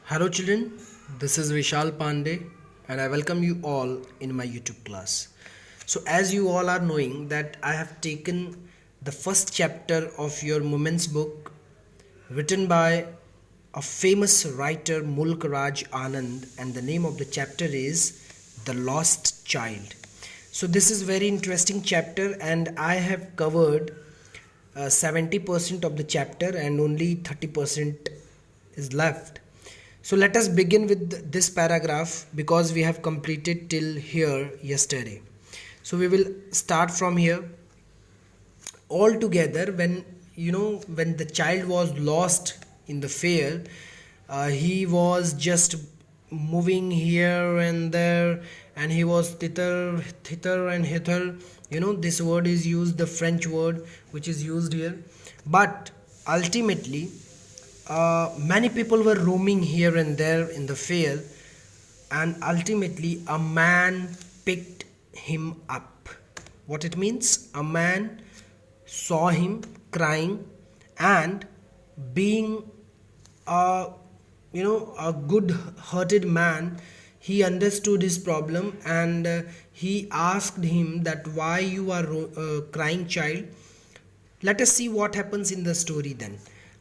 Hello children, this is Vishal Pandey and I welcome you all in my YouTube class. So as you all are knowing that I have taken the first chapter of your Moments book written by a famous writer Mulk Raj Anand, and the name of the chapter is The Lost Child. So this is very interesting chapter and I have covered 70% of the chapter and only 30% is left. So let us begin with this paragraph because we have completed till here yesterday. So we will start from here. Altogether, when the child was lost in the fair, he was just moving here and there, and he was thither and hither. This word is used, the French word which is used here. But ultimately, many people were roaming here and there in the fair, and ultimately a man picked him up. What it means? A man saw him crying, and being a good hearted man, he understood his problem, and he asked him that why you are crying, child. Let us see what happens in the story then.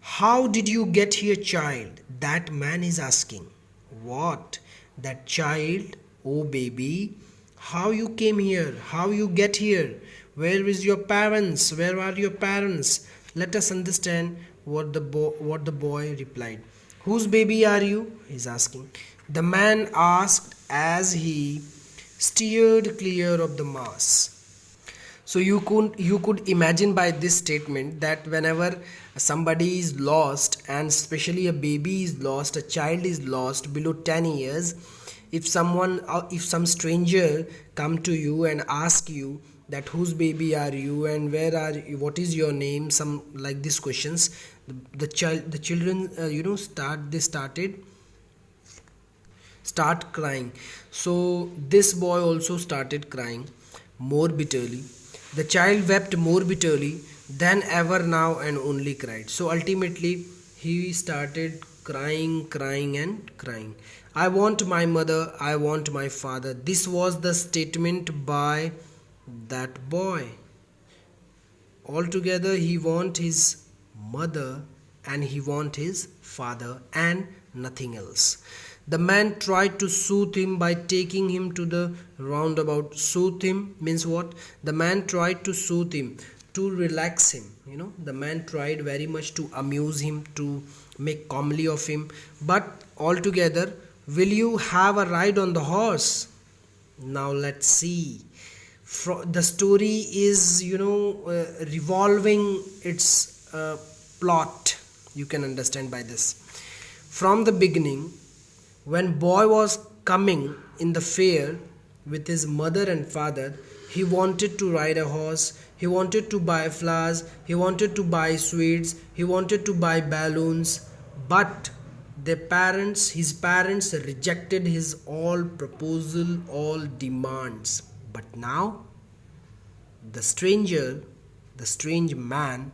How did you get here, child? That man is asking. What? That child? Oh baby, how you came here? How you get here? Where is your parents? Where are your parents? Let us understand what the boy replied. Whose baby are you? He's asking. The man asked as he steered clear of the mass. So you could imagine by this statement that whenever somebody is lost, and especially a baby is lost, a child is lost below 10 years, if some stranger come to you and ask you that whose baby are you and where are you, what is your name, some like these questions, the children start crying. So this boy also started crying more bitterly. The child wept more bitterly than ever now and only cried. So ultimately he started crying. I want my mother, I want my father. This was the statement by that boy. Altogether he want his mother and he want his father and nothing else. The man tried to soothe him by taking him to the roundabout. Soothe him means what? The man tried to soothe him, to relax him. The man tried very much to amuse him, to make comedy of him. But altogether, will you have a ride on the horse? Now let's see. The story is, revolving its plot. You can understand by this. From the beginning, when boy was coming in the fair with his mother and father, he wanted to ride a horse, he wanted to buy flowers, he wanted to buy sweets, he wanted to buy balloons, but his parents rejected his all proposal, all demands. But now, the strange man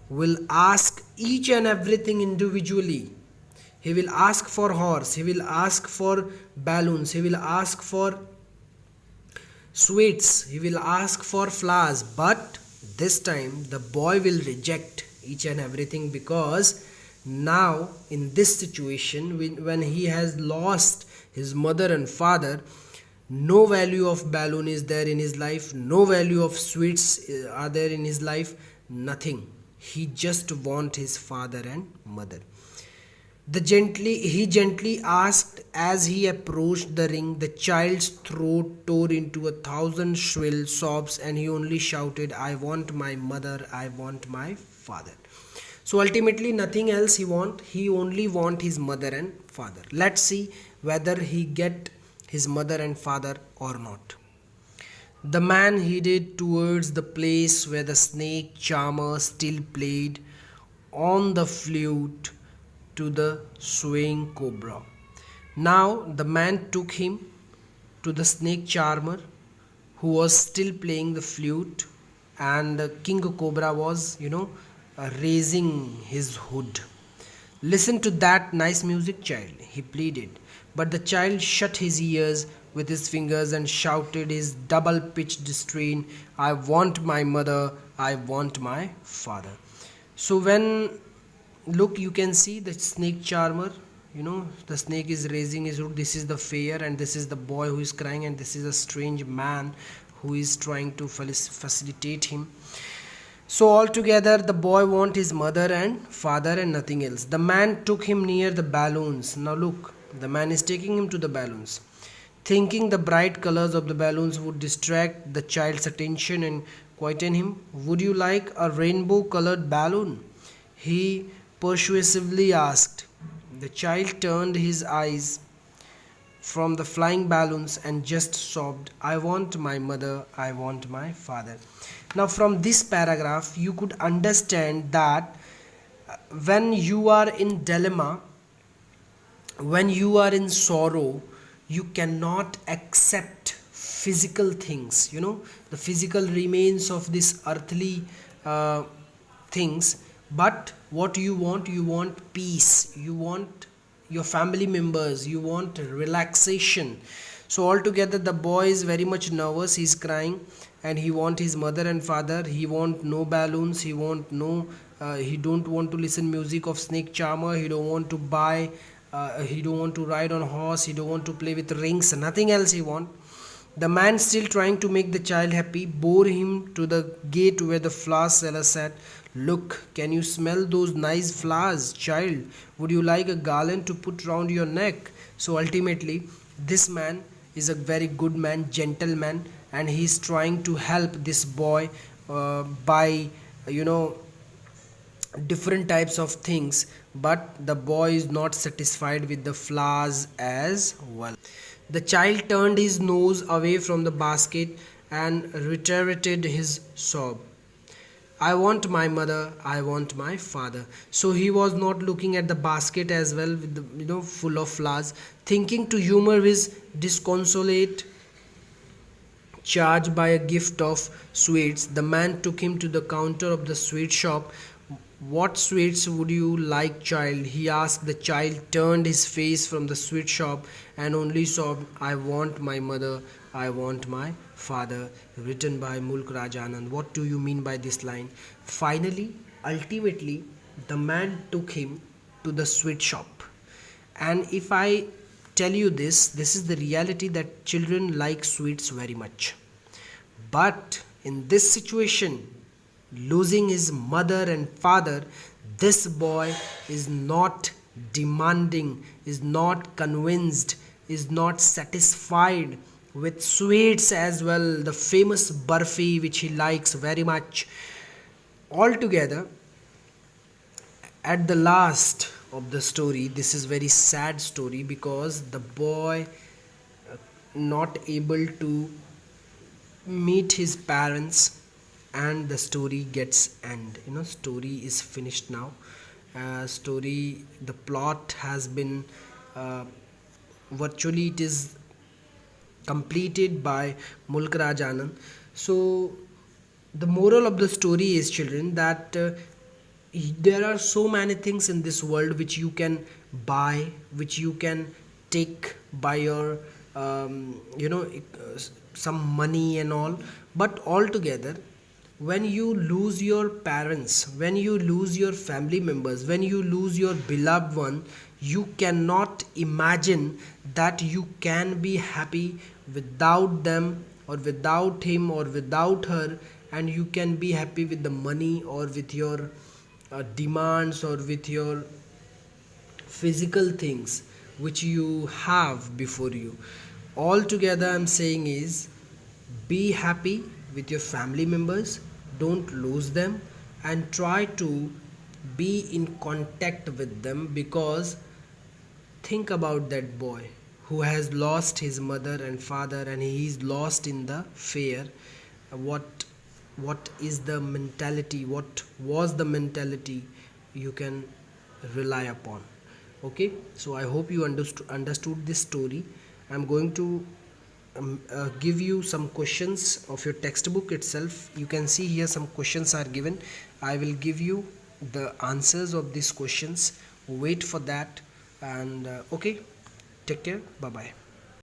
will ask each and everything individually. He will ask for horse, he will ask for balloons, he will ask for sweets, he will ask for flowers. But this time the boy will reject each and everything, because now in this situation, when he has lost his mother and father, no value of balloon is there in his life, no value of sweets are there in his life, nothing. He just want his father and mother. He gently asked as he approached the ring. The child's throat tore into 1,000 shrill sobs, and he only shouted, I want my mother, I want my father. So ultimately nothing else he want. He only want his mother and father. Let's see whether he get his mother and father or not. The man headed towards the place where the snake charmer still played on the flute to the swaying cobra. Now the man took him to the snake charmer, who was still playing the flute, and the king cobra was raising his hood. Listen to that nice music, child, he pleaded. But the child shut his ears with his fingers and shouted his double pitched strain, I want my mother, I want my father. So, when look, you can see the snake charmer. The snake is raising his hood. This is the fair, and this is the boy who is crying, and this is a strange man who is trying to facilitate him. So altogether, the boy wants his mother and father and nothing else. The man took him near the balloons. Now look, the man is taking him to the balloons, thinking the bright colors of the balloons would distract the child's attention and quieten him. Would you like a rainbow colored balloon? He persuasively asked. The child turned his eyes from the flying balloons and just sobbed, I want my mother, I want my father. Now, from this paragraph, you could understand that when you are in dilemma, when you are in sorrow, you cannot accept physical things, the physical remains of this earthly things. But what you want peace, you want your family members, you want relaxation. So altogether, the boy is very much nervous, he's crying, and he want his mother and father. He want no balloons, he want no he don't want to listen music of snake charmer, he don't want to buy he don't want to ride on horse, he don't want to play with rings, nothing else he want. The man, still trying to make the child happy, bore him to the gate where the flower seller sat. Look, can you smell those nice flowers, child? Would you like a garland to put round your neck? So ultimately, this man is a very good man, gentleman, and he is trying to help this boy by different types of things. But the boy is not satisfied with the flowers as well. The child turned his nose away from the basket and reiterated his sob, I want my mother, I want my father. So he was not looking at the basket as well, with the, full of flowers. Thinking to humor his disconsolate charge by a gift of sweets, the man took him to the counter of the sweet shop. What sweets would you like, child? He asked. The child turned his face from the sweet shop and only sobbed, I want my mother, I want my father. Written by Mulk Raj Anand. What do you mean by this line? Finally, ultimately, the man took him to the sweet shop. And if I tell you this is the reality, that children like sweets very much. But in this situation, losing his mother and father, this boy is not demanding, is not convinced, is not satisfied with sweets as well, the famous barfi which he likes very much. Altogether, at the last of the story, this is very sad story, because the boy not able to meet his parents, and the story gets end. Story is finished now. The plot has been virtually, it is completed by Mulk Raj Anand. So the moral of the story is, children, that there are so many things in this world which you can buy, which you can take by your some money and all. But altogether, when you lose your parents, when you lose your family members, when you lose your beloved one, you cannot imagine that you can be happy without them, or without him, or without her, and you can be happy with the money, or with your demands, or with your physical things which you have before you. Altogether, I'm saying is, be happy with your family members, don't lose them, and try to be in contact with them. Because think about that boy who has lost his mother and father, and he is lost in the fear. What is the mentality, what was the mentality you can rely upon? Okay, so I hope you understood this story. I'm going to give you some questions of your textbook itself. You can see here some questions are given. I will give you the answers of these questions. wait for that. And okay, take care, bye bye.